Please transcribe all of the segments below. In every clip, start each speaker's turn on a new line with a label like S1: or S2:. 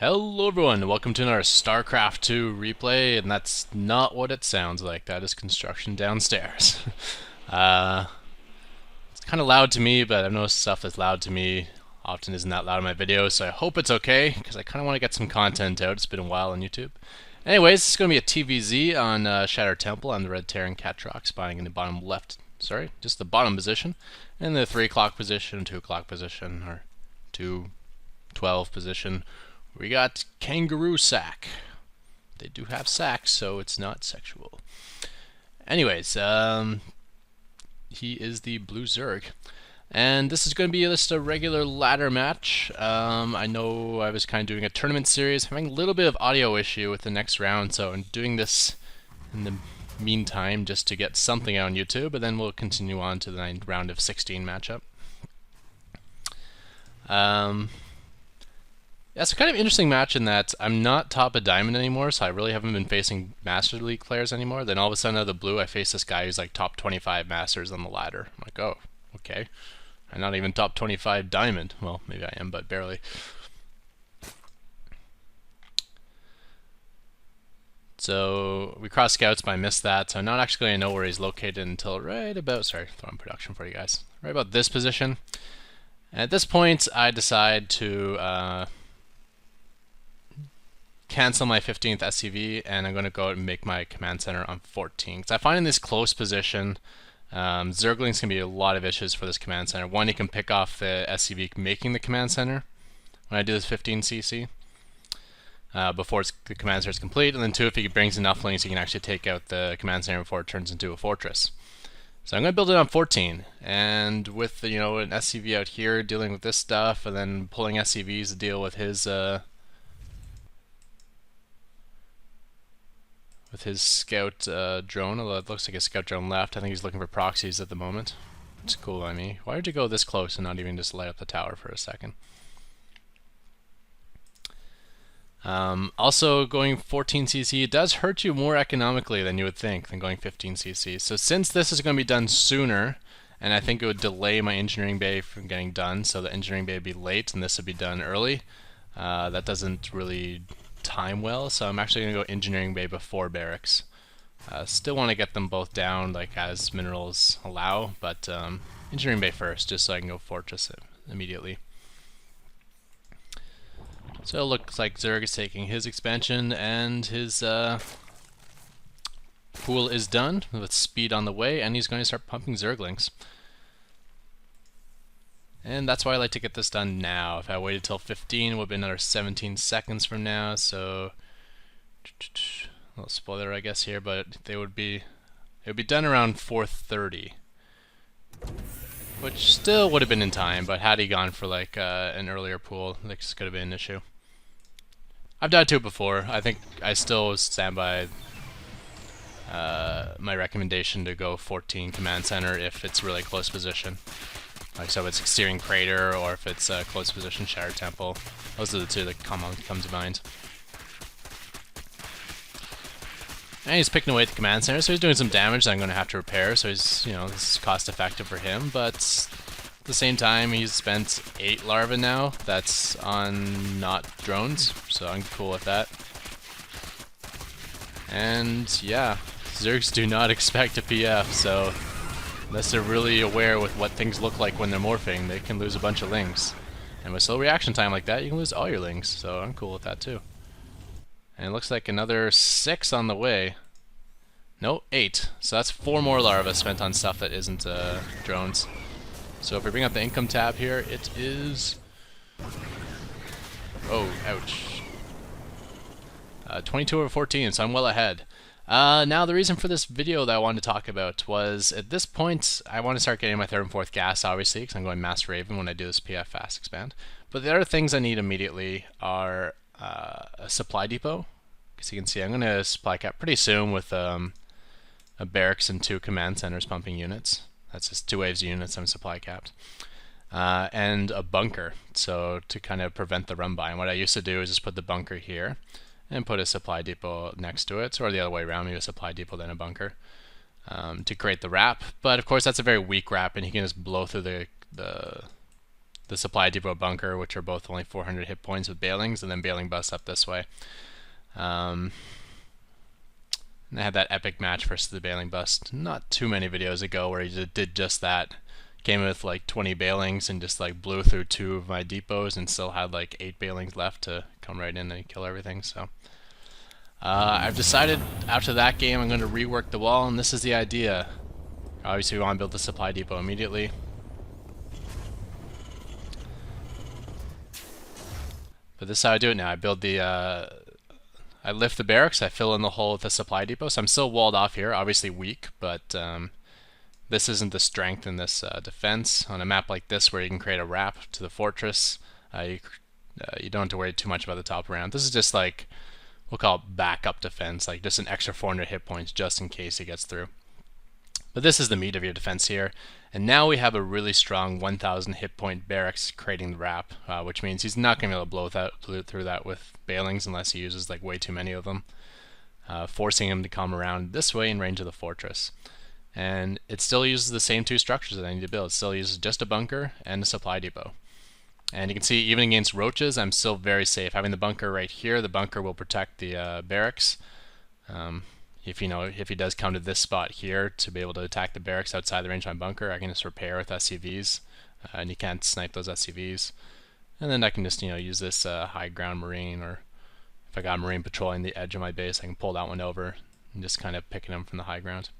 S1: Hello everyone, welcome to another Starcraft 2 replay, and that's not what it sounds like. That is construction downstairs. uh, it's kind of loud to me, but I've noticed stuff that's loud to me often isn't that loud in my videos, so I hope it's okay, because I kind of want to get some content out. It's been a while on YouTube. Anyways, this is going to be a TvZ on Shattered Temple. I'm the Red Terran Ketroc, spawning in the bottom left, just the bottom position, and the 3 o'clock position, 2 o'clock position, or 2:12 position. We got Kangaroo Sack. They do have sacks, so it's not sexual. Anyways, he is the Blue Zerg. And this is going to be just a regular ladder match. I know I was kind of doing a tournament series, having a little bit of audio issue with the next round, so I'm doing this in the meantime just to get something out on YouTube, and then we'll continue on to the round of 16 matchup. Yeah, it's a kind of interesting match in that I'm not top of diamond anymore, so I really haven't been facing Master League players anymore. Then all of a sudden out of the blue, I face this guy who's like top 25 Masters on the ladder. I'm like, oh, okay. I'm not even top 25 diamond. Well, maybe I am, but barely. So we crossed scouts, but I missed that, so I'm not actually going to know where he's located until right about, sorry, throwing production for you guys, right about this position. And at this point, I decide to cancel my 15th SCV, and I'm going to go out and make my command center on 14. Because I find in this close position, Zerglings can be a lot of issues for this command center. One, he can pick off the SCV making the command center when I do this 15cc before the command center is complete, and then two, if he brings enough lings, he can actually take out the command center before it turns into a fortress. So I'm going to build it on 14, and with an SCV out here dealing with this stuff, and then pulling SCVs to deal with his scout drone. Although it looks like a scout drone left. I think he's looking for proxies at the moment. It's cool by me. Why did you go this close and not even just light up the tower for a second? Also, going 14cc, it does hurt you more economically than you would think than going 15cc. So since this is going to be done sooner, and I think it would delay my engineering bay from getting done, so the engineering bay would be late and this would be done early, that doesn't really time well, so I'm actually going to go engineering bay before barracks. Still want to get them both down like as minerals allow, but engineering bay first, just so I can go fortress it immediately. So it looks like Zerg is taking his expansion, and his pool is done with speed on the way, and he's going to start pumping Zerglings. And that's why I like to get this done now. If I waited till 15, it would be another 17 seconds from now, so a little spoiler I guess here, but it would be done around 4:30. Which still would have been in time, but had he gone for like an earlier pool, this could have been an issue. I've died to it before. I think I still stand by my recommendation to go 14 command center if it's really close position. Like so if it's Searing Crater or if it's close position Shattered Temple. Those are the two that come to mind. And he's picking away at the command center, so he's doing some damage that I'm going to have to repair, so he's, this is cost effective for him, but at the same time he's spent 8 larvae now, that's on not drones, so I'm cool with that. And yeah, Zergs do not expect a PF, so unless they're really aware with what things look like when they're morphing, they can lose a bunch of lings. And with slow reaction time like that, you can lose all your lings, so I'm cool with that too. And it looks like another 6 on the way. No, 8. So that's 4 more larvae spent on stuff that isn't drones. So if we bring up the income tab here, it is... Oh, ouch. 22 over 14, so I'm well ahead. Now the reason for this video that I wanted to talk about was, at this point, I want to start getting my 3rd and 4th gas, obviously, because I'm going Master Raven when I do this PF fast expand. But the other things I need immediately are a supply depot. As you can see, I'm going to supply cap pretty soon with a barracks and 2 command centers pumping units. That's just 2 waves of units I'm supply capped. And a bunker, so to kind of prevent the run by. And what I used to do is just put the bunker here and put a supply depot next to it, or the other way around, maybe a supply depot then a bunker, to create the wrap. But of course that's a very weak wrap, and he can just blow through the the supply depot bunker, which are both only 400 hit points with Bailings, and then Bailing Bust up this way. And I had that epic match versus the Bailing Bust not too many videos ago where he did just that. Came with like 20 Bailings and just like blew through 2 of my depots and still had like 8 Bailings left to come right in and kill everything. So I've decided after that game I'm going to rework the wall, and this is the idea. Obviously we want to build the supply depot immediately. But this is how I do it now. I build the I lift the barracks, I fill in the hole with the supply depot. So I'm still walled off here, obviously weak, but this isn't the strength in this defense. On a map like this where you can create a wrap to the fortress, you don't have to worry too much about the top round. This is just like, we'll call it backup defense, like just an extra 400 hit points just in case he gets through. But this is the meat of your defense here. And now we have a really strong 1000 hit point barracks creating the wrap, which means he's not going to be able to blow through that with Bailings unless he uses like way too many of them, forcing him to come around this way in range of the fortress. And it still uses the same 2 structures that I need to build. It still uses just a bunker and a supply depot. And you can see even against Roaches, I'm still very safe. Having the bunker right here, the bunker will protect the barracks. If he does come to this spot here to be able to attack the barracks outside the range of my bunker, I can just repair with SCVs, and you can't snipe those SCVs. And then I can just use this high ground marine, or if I got a marine patrolling the edge of my base, I can pull that one over and just kind of picking them from the high ground.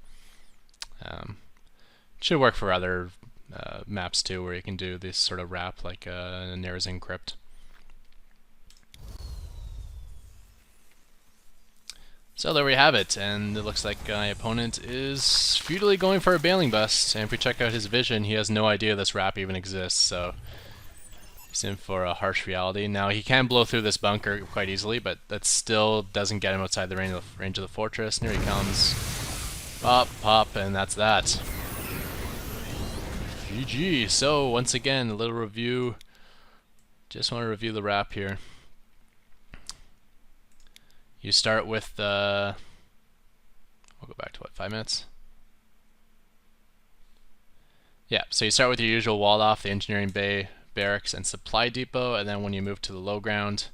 S1: Should work for other maps too, where you can do this sort of wrap like Nerazin Crypt. So there we have it, and it looks like my opponent is futilely going for a Bailing Bust, and if we check out his vision, he has no idea this wrap even exists, so he's in for a harsh reality. Now he can blow through this bunker quite easily, but that still doesn't get him outside the range of the fortress. And here he comes. Pop, pop, and that's that. GG. So once again, a little review. Just want to review the wrap here. You start with the, we'll go back to what, 5 minutes? Yeah, so you start with your usual wall off, the engineering bay, barracks, and supply depot, and then when you move to the low ground,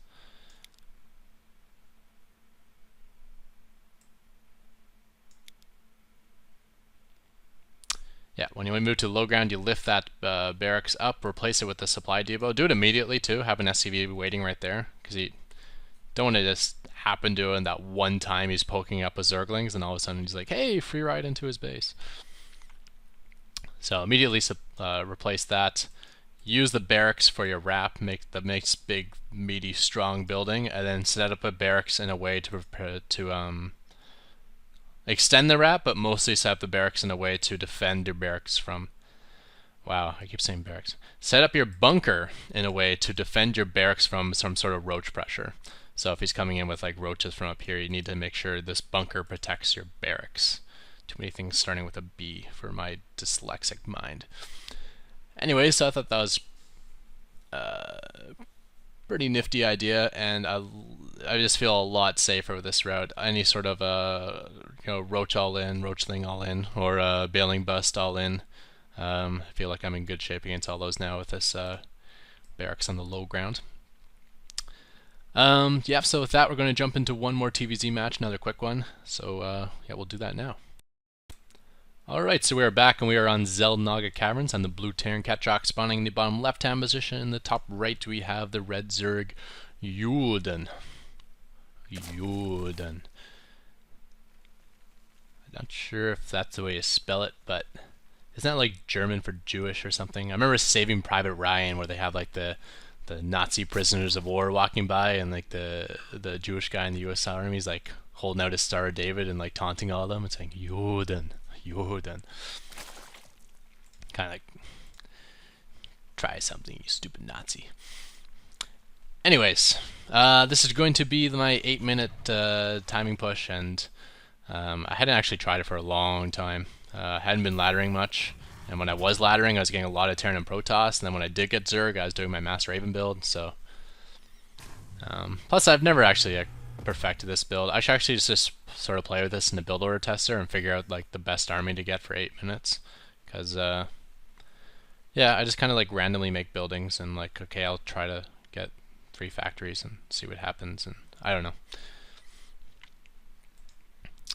S1: when you move to the low ground, you lift that barracks up, replace it with the supply depot. Do it immediately too, have an SCV waiting right there, because you don't want to just happen to him that one time he's poking up with Zerglings and all of a sudden he's like, hey, free ride into his base. So immediately replace that. Use the barracks for your wrap, make the big, meaty, strong building, and then set up a barracks in a way to prepare to extend the wrap, but mostly set up the barracks in a way to defend your barracks from. Wow, I keep saying barracks. Set up your bunker in a way to defend your barracks from some sort of roach pressure. So if he's coming in with like roaches from up here, you need to make sure this bunker protects your barracks. Too many things starting with a B for my dyslexic mind. Anyway, so I thought that was a pretty nifty idea, and I just feel a lot safer with this route. Any sort of roach all in, roachling all in, or Bailing Bust all in. I feel like I'm in good shape against all those now with this barracks on the low ground. Yeah, so with that, we're going to jump into one more TvZ match, another quick one. So, yeah, we'll do that now. Alright, so we are back, and we are on Xel'Naga Caverns, and the blue Terran Ketroc spawning in the bottom left-hand position. In the top right, we have the red Zerg Yulden. I'm not sure if that's the way you spell it, but isn't that like German for Jewish or something? I remember Saving Private Ryan, where they have like the Nazi prisoners of war walking by, and like the Jewish guy in the U.S. Army is like holding out his Star of David and like taunting all of them and saying Juden. Kind of like, try something, you stupid Nazi. Anyways, this is going to be my 8-minute timing push, and I hadn't actually tried it for a long time. Hadn't been laddering much. And when I was laddering, I was getting a lot of Terran and Protoss, and then when I did get Zerg, I was doing my Master Raven build, so. Plus, I've never actually perfected this build. I should actually just sort of play with this in the build order tester and figure out like the best army to get for 8 minutes. Because, yeah, Yeah, I just kind of like randomly make buildings and like, okay, I'll try to get 3 factories and see what happens, and I don't know.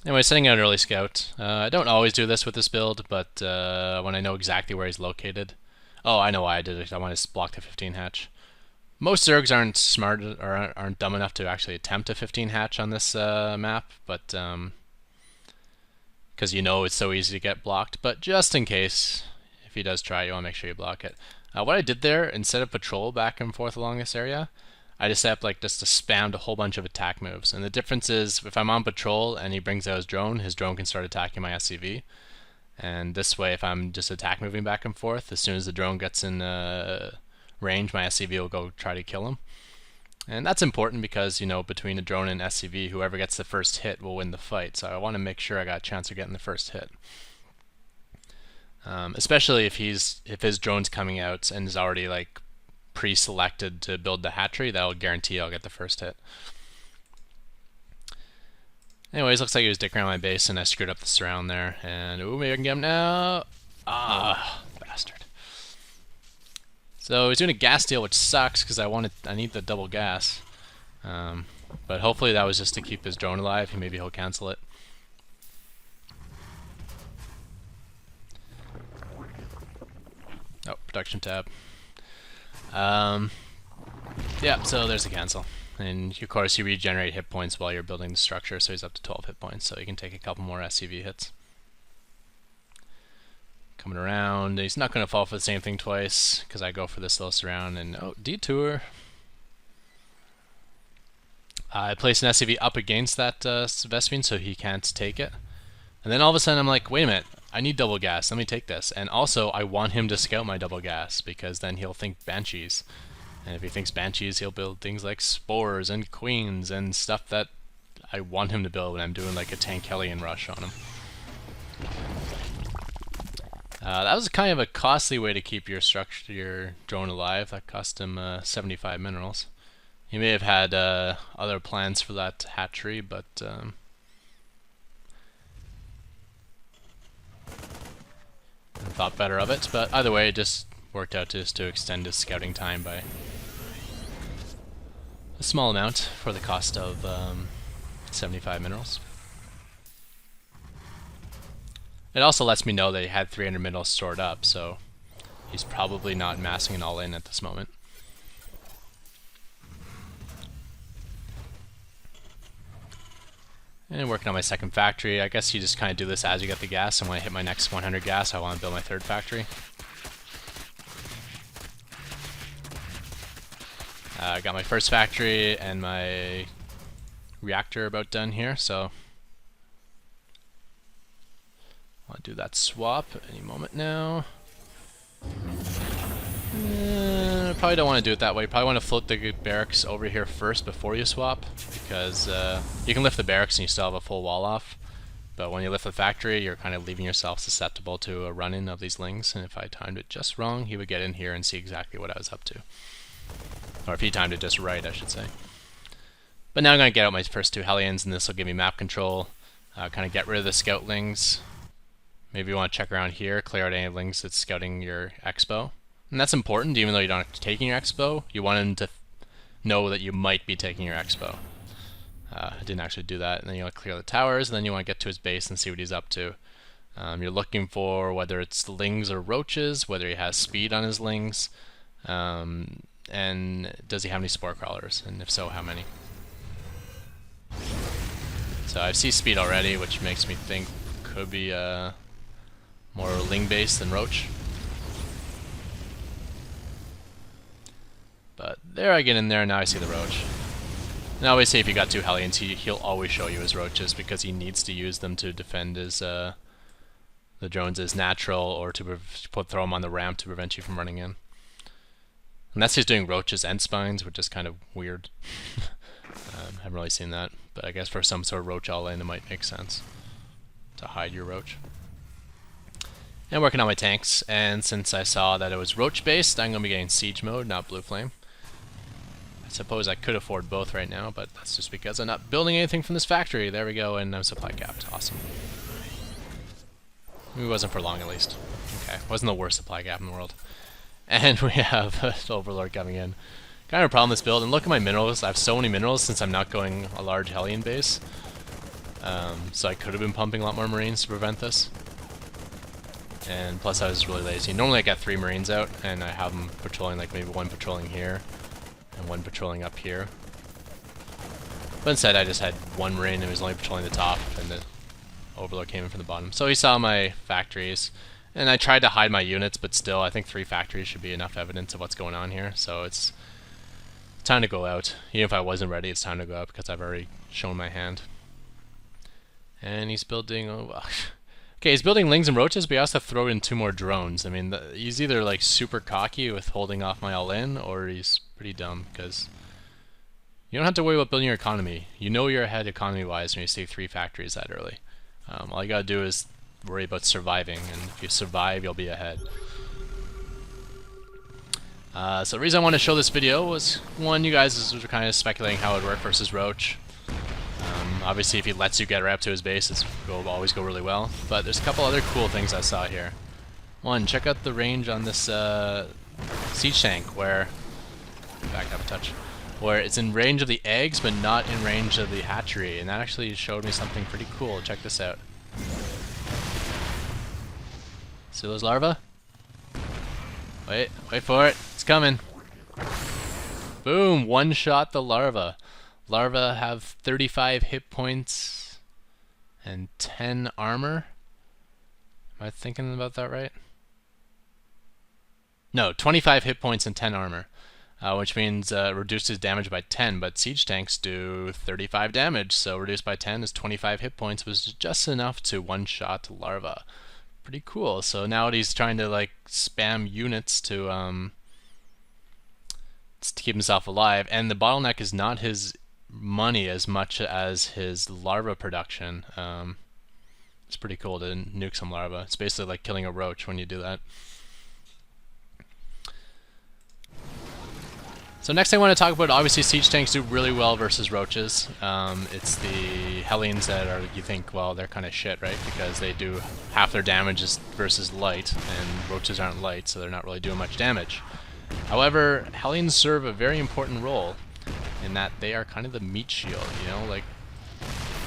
S1: Anyway, setting out an early scout. I don't always do this with this build, but when I know exactly where he's located. Oh, I know why I did it. I want to block the 15 hatch. Most Zergs aren't smart or aren't dumb enough to actually attempt a 15 hatch on this map, but because you know it's so easy to get blocked. But just in case, if he does try, you want to make sure you block it. What I did there, instead of patrol back and forth along this area, I just set up like just to spam a whole bunch of attack moves. And the difference is, if I'm on patrol and he brings out his drone can start attacking my SCV. And this way, if I'm just attack moving back and forth, as soon as the drone gets in range, my SCV will go try to kill him. And that's important because, you know, between a drone and SCV, whoever gets the first hit will win the fight. So I want to make sure I got a chance of getting the first hit. Especially if his drone's coming out and is already like pre-selected to build the hatchery, that'll guarantee I'll get the first hit. Anyways, looks like he was dicking around my base and I screwed up the surround there. And ooh, maybe I can get him now. Ah, bastard. So he's doing a gas deal, which sucks because I need the double gas. But hopefully that was just to keep his drone alive. Maybe he'll cancel it. Oh, production tab. Yeah, so there's the cancel. And of course you regenerate hit points while you're building the structure, so he's up to 12 hit points, so you can take a couple more SCV hits. Coming around, he's not going to fall for the same thing twice, because I go for this little surround, and oh, detour. I place an SCV up against that Vespene so he can't take it. And then all of a sudden I'm like, wait a minute, I need double gas, let me take this. And also I want him to scout my double gas, because then he'll think Banshees. And if he thinks Banshees, he'll build things like Spores and Queens and stuff that I want him to build when I'm doing like a Tankelian rush on him. That was kind of a costly way to keep your drone alive. That cost him 75 minerals. He may have had other plans for that hatchery, but thought better of it. But either way, it just worked out just to extend his scouting time by a small amount for the cost of 75 minerals. It also lets me know that he had 300 minerals stored up, so he's probably not massing it all in at this moment. And working on my second factory. I guess you just kind of do this as you get the gas, and when I hit my next 100 gas, I want to build my third factory. I got my first factory and my reactor about done here, so I'll do that swap any moment now. Probably don't want to do it that way. You probably want to float the barracks over here first before you swap, because you can lift the barracks and you still have a full wall off. But when you lift the factory, you're kind of leaving yourself susceptible to a run-in of these lings, and if I timed it just wrong, he would get in here and see exactly what I was up to. Or if he timed it just right, I should say. But now I'm going to get out my first 2 Hellions, and this will give me map control, kind of get rid of the scoutlings. Maybe you want to check around here, clear out any lings that's scouting your expo. And that's important, even though you don't have to take your expo. You want him to know that you might be taking your expo. I didn't actually do that. And then you want to clear the towers, and then you want to get to his base and see what he's up to. You're looking for whether it's lings or roaches, whether he has speed on his lings, and does he have any spore crawlers, and if so, how many? So I see speed already, which makes me think could be more ling based than roach. But there I get in there, and now I see the roach. And I always say if you got 2 Hellions, he'll always show you his roaches, because he needs to use them to defend his the drones as natural, or to throw them on the ramp to prevent you from running in. Unless he's doing roaches and spines, which is kind of weird. Haven't really seen that, but I guess for some sort of roach all-in, it might make sense to hide your roach. And working on my tanks, and since I saw that it was roach-based, I'm going to be getting siege mode, not blue flame. I suppose I could afford both right now, but that's just because I'm not building anything from this factory. There we go, and I'm supply capped. Awesome. It wasn't for long, at least. Okay, wasn't the worst supply gap in the world. And we have an Overlord coming in. Kind of a problem with this build, and look at my minerals. I have so many minerals since I'm not going a large Hellion base. So I could have been pumping a lot more Marines to prevent this. And plus I was really lazy. Normally I get 3 Marines out, and I have them patrolling, like maybe 1 patrolling here, and 1 patrolling up here. But instead I just had 1 Marine, and he was only patrolling the top, and the Overlord came in from the bottom. So he saw my factories, and I tried to hide my units, but still I think 3 factories should be enough evidence of what's going on here. So it's time to go out. Even if I wasn't ready, it's time to go out because I've already shown my hand. And he's building... Okay, he's building Lings and Roaches, but he also throw in 2 more drones. I mean, he's either like super cocky with holding off my all-in, or he's pretty dumb, because you don't have to worry about building your economy. You know you're ahead economy-wise when you see 3 factories that early. All you gotta do is worry about surviving, and if you survive, you'll be ahead. So the reason I wanted to show this video was, one, you guys were kind of speculating how it would work versus Roach. Obviously, if he lets you get right up to his base, it will always go really well. But there's a couple other cool things I saw here. One, check out the range on this siege tank, where back up a touch, where it's in range of the eggs, but not in range of the hatchery, and that actually showed me something pretty cool. Check this out. See those larvae? Wait for it. It's coming. Boom! One shot the larva. Larvae have 35 hit points and 10 armor. Am I thinking about that right? No, 25 hit points and 10 armor, which means reduces damage by 10, but siege tanks do 35 damage, so reduced by 10 is 25 hit points, which is just enough to one-shot larva. Pretty cool. So now he's trying to like spam units to keep himself alive, and the bottleneck is not his money as much as his larva production. It's pretty cool to nuke some larva. It's basically like killing a roach when you do that. So next thing I want to talk about, obviously siege tanks do really well versus roaches. It's the Hellions that are, you think, well, they're kind of shit, right? Because they do half their damage versus light, and roaches aren't light, so they're not really doing much damage. However, Hellions serve a very important role in that they are kind of the meat shield, you know, like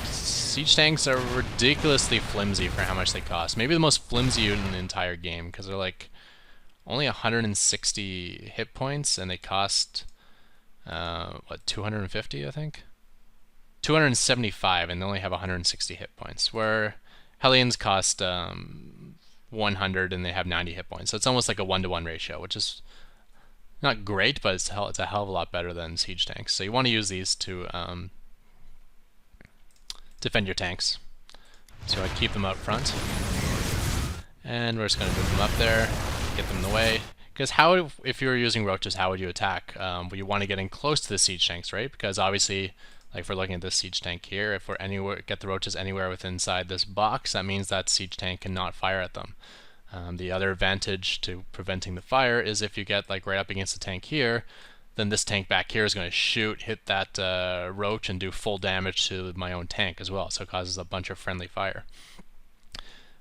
S1: siege tanks are ridiculously flimsy for how much they cost. Maybe the most flimsy unit in the entire game, because they're like only 160 hit points, and they cost what, 250, I think? 275, and they only have 160 hit points, where Hellions cost 100 and they have 90 hit points. So it's almost like a 1-to-1 ratio, which is not great, but it's a hell of a lot better than siege tanks. So you want to use these to defend your tanks. So I keep them out front, and we're just going to move them up there, get them in the way. Because how, if you were using roaches, how would you attack? Well, you want to get in close to the siege tanks, right? Because obviously, like if we're looking at this siege tank here, if we're anywhere, get the roaches anywhere within inside this box, that means that siege tank cannot fire at them. The other advantage to preventing the fire is if you get like right up against the tank here, then this tank back here is going to shoot, hit that roach, and do full damage to my own tank as well. So it causes a bunch of friendly fire.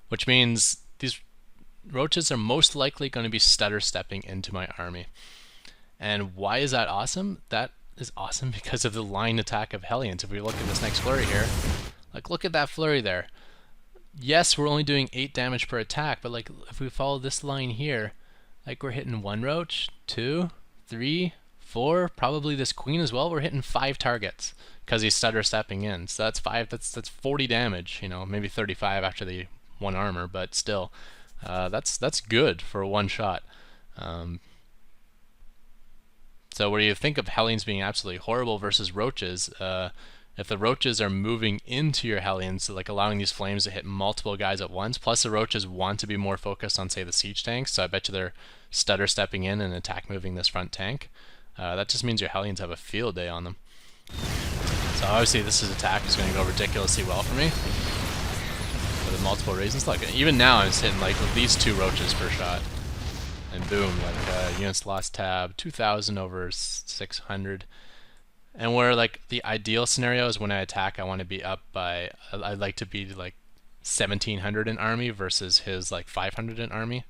S1: Which means these roaches are most likely going to be stutter stepping into my army. And why is that awesome? That is awesome because of the line attack of Hellions. If we look at this next flurry here, like look at that flurry there. Yes, we're only doing 8 damage per attack, but like if we follow this line here, like we're hitting 1 roach, 2, 3, 4, probably this queen as well. We're hitting 5 targets because he's stutter stepping in. So that's 5. That's 40 damage. You know, maybe 35 after the 1 armor, but still, that's good for a 1 shot. So where you think of Hellions being absolutely horrible versus roaches, if the roaches are moving into your Hellions, like allowing these flames to hit multiple guys at once, plus the roaches want to be more focused on, say, the siege tanks, so I bet you they're stutter stepping in and attack moving this front tank. That just means your Hellions have a field day on them. So obviously this attack is going to go ridiculously well for me, for the multiple reasons. Look, even now I'm hitting like with these 2 roaches per shot, and boom, like units lost tab, 2,000 over 600. And where like the ideal scenario is when I attack, I want to be up by, I'd like to be like 1,700 in army versus his like 500 in army.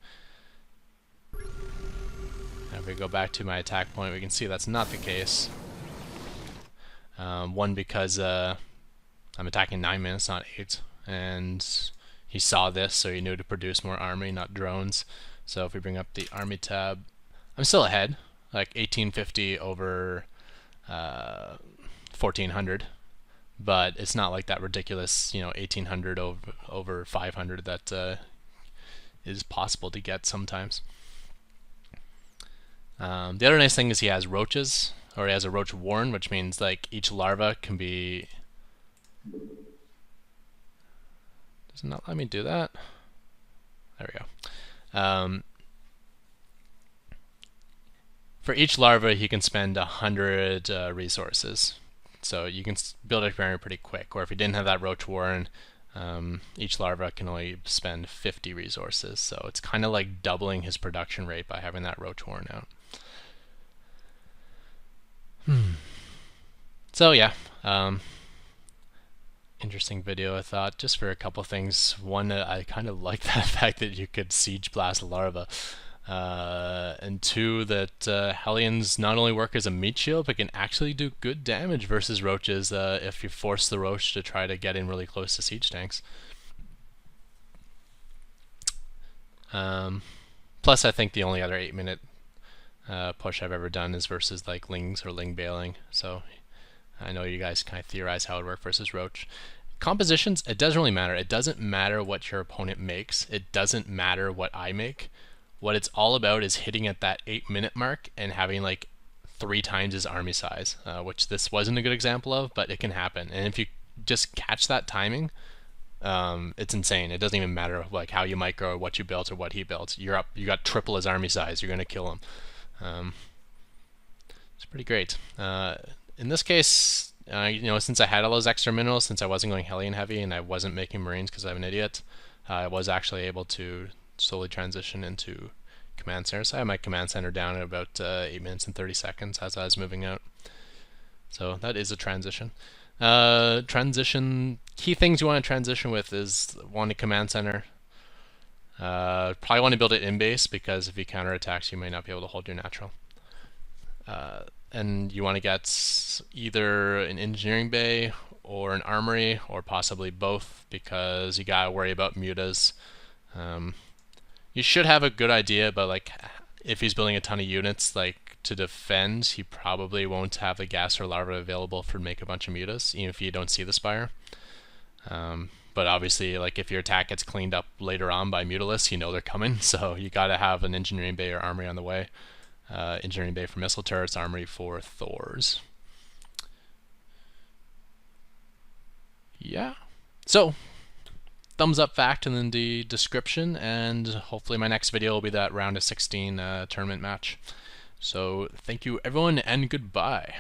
S1: if we go back to my attack point, we can see that's not the case. One, because I'm attacking 9 minutes, not 8, and he saw this, so he knew to produce more army, not drones. So if we bring up the army tab, I'm still ahead, like 1850 over 1400, but it's not like that ridiculous, 1800 over 500 that is possible to get sometimes. The other nice thing is he has roaches, or he has a roach warren, which means like each larva can be... Does it not let me do that? There we go. For each larva, he can spend 100 resources. So you can build a barrier pretty quick. Or if he didn't have that roach warren, each larva can only spend 50 resources. So it's kind of like doubling his production rate by having that roach warren out. So yeah, interesting video, I thought, just for a couple things. One, I kind of like that fact that you could siege blast a larva. And two, that Hellions not only work as a meat shield, but can actually do good damage versus roaches if you force the roach to try to get in really close to siege tanks. Plus, I think the only other 8-minute push I've ever done is versus like lings or ling bailing. So I know you guys kind of theorize how it would work versus roach. Compositions, it doesn't really matter. It doesn't matter what your opponent makes. It doesn't matter what I make. What it's all about is hitting at that 8-minute mark and having like 3 times his army size, which this wasn't a good example of, but it can happen. And if you just catch that timing, it's insane. It doesn't even matter like how you micro or what you built or what he built. You're up. You got triple his army size. You're gonna kill him. It's pretty great. In this case, since I had all those extra minerals, since I wasn't going Hellion heavy and I wasn't making Marines because I'm an idiot, I was actually able to slowly transition into command center. So I had my command center down at about 8 minutes and 30 seconds as I was moving out. So that is a transition. Key things you want to transition with is one, a command center. Probably want to build it in base, because if he counterattacks, you may not be able to hold your natural. And you want to get either an engineering bay or an armory, or possibly both, because you gotta worry about mutas. You should have a good idea, but like if he's building a ton of units, like to defend, he probably won't have the gas or larva available for make a bunch of mutas, even if you don't see the spire. But obviously, like if your attack gets cleaned up later on by mutalisks, you know they're coming, so you gotta have an engineering bay or armory on the way. Engineering bay for missile turrets, armory for Thors. Yeah. So, thumbs up fact in the description, and hopefully my next video will be that round of 16 tournament match. So, thank you everyone, and goodbye.